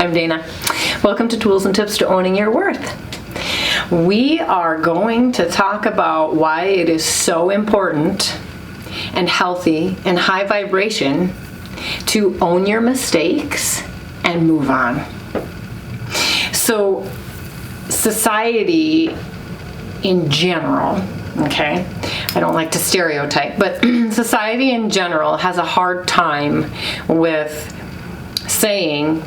I'm Dana. Welcome to Tools and Tips to Owning Your Worth. We are going to talk about why it is so important and healthy and high vibration to own your mistakes and move on. So, society in general, okay, I don't like to stereotype, but society in general has a hard time with saying,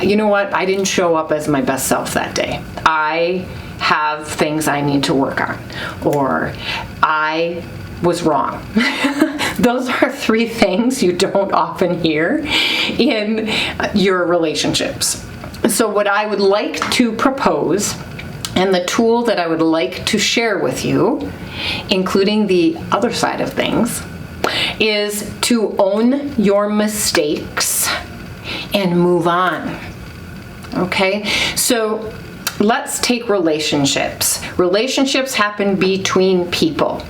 you know what, I didn't show up as my best self that day. I have things I need to work on, or I was wrong. Those are three things you don't often hear in your relationships. So what I would like to propose, and the tool that I would like to share with you, including the other side of things, is to own your mistakes and move on. Okay? So let's take relationships. Relationships happen between people.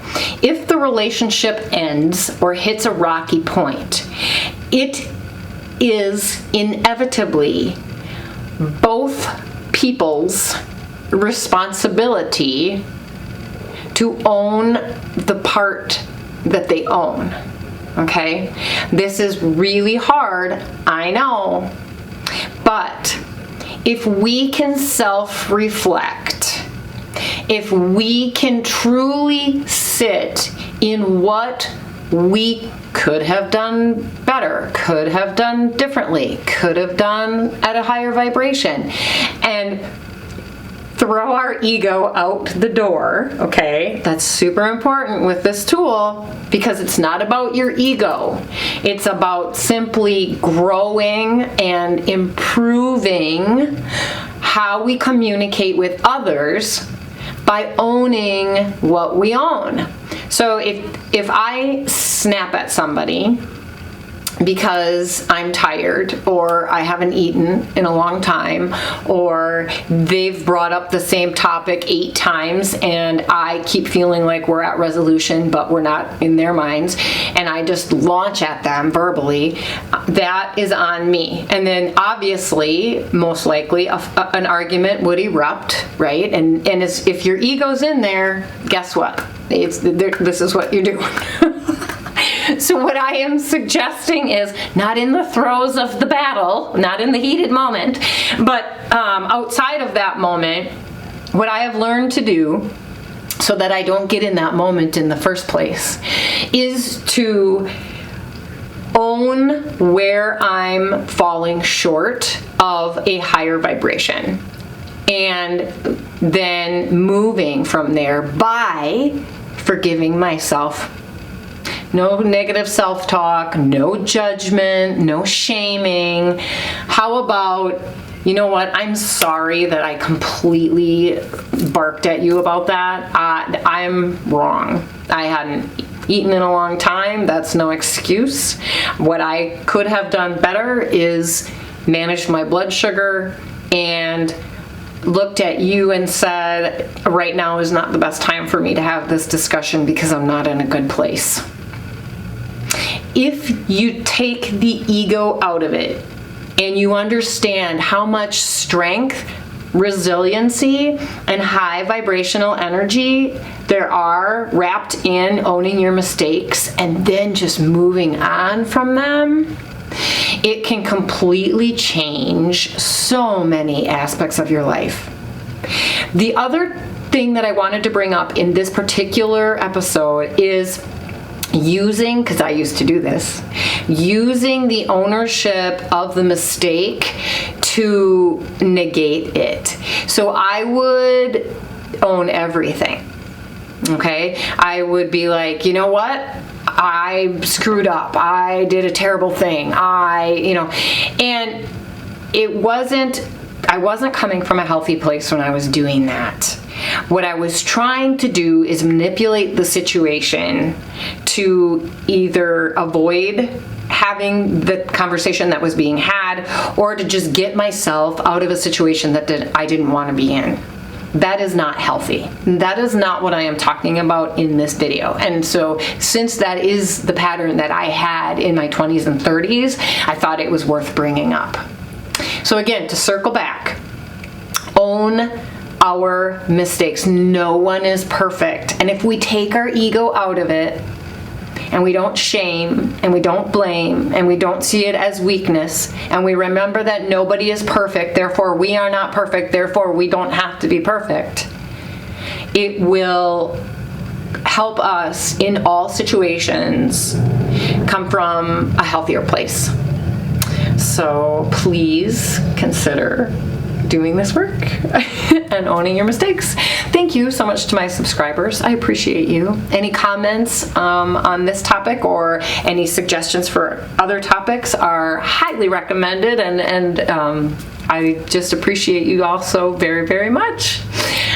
If the relationship ends or hits a rocky point, it is inevitably both people's responsibility to own the part that they own. Okay? This is really hard, I know, but if we can self-reflect, if we can truly sit in what we could have done better, could have done differently, could have done at a higher vibration, and throw our ego out the door, okay? That's super important with this tool because it's not about your ego. It's about simply growing and improving how we communicate with others by owning what we own. So if I snap at somebody because I'm tired, or I haven't eaten in a long time, or they've brought up the same topic 8 times and I keep feeling like we're at resolution but we're not in their minds, and I just launch at them verbally, that is on me. And then obviously, most likely, an argument would erupt, right? And if your ego's in there, guess what? This is what you do. So what I am suggesting is not in the throes of the battle, not in the heated moment, but outside of that moment, what I have learned to do so that I don't get in that moment in the first place is to own where I'm falling short of a higher vibration, and then moving from there by forgiving myself. No negative self-talk, no judgment, no shaming. How about, you know what, I'm sorry that I completely barked at you about that. I'm wrong. I hadn't eaten in a long time. That's no excuse. What I could have done better is managed my blood sugar and looked at you and said, right now is not the best time for me to have this discussion because I'm not in a good place. If you take the ego out of it and you understand how much strength, resiliency, and high vibrational energy there are wrapped in owning your mistakes and then just moving on from them, it can completely change so many aspects of your life. The other thing that I wanted to bring up in this particular episode is using, because I used to do this, using the ownership of the mistake to negate it. So I would own everything, okay? I would be like, you know what? I screwed up. I did a terrible thing. And I wasn't coming from a healthy place when I was doing that. What I was trying to do is manipulate the situation to either avoid having the conversation that was being had, or to just get myself out of a situation that I didn't want to be in. That is not healthy. That is not what I am talking about in this video. And so since that is the pattern that I had in my 20s and 30s, I thought it was worth bringing up. So again, to circle back, own our mistakes. No one is perfect. And if we take our ego out of it, and we don't shame, and we don't blame, and we don't see it as weakness, and we remember that nobody is perfect, therefore we are not perfect, therefore we don't have to be perfect, it will help us in all situations come from a healthier place. So please consider doing this work and owning your mistakes. Thank you so much to my subscribers. I appreciate you. Any comments on this topic or any suggestions for other topics are highly recommended, and I just appreciate you all so very, very much.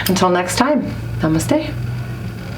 Until next time, namaste.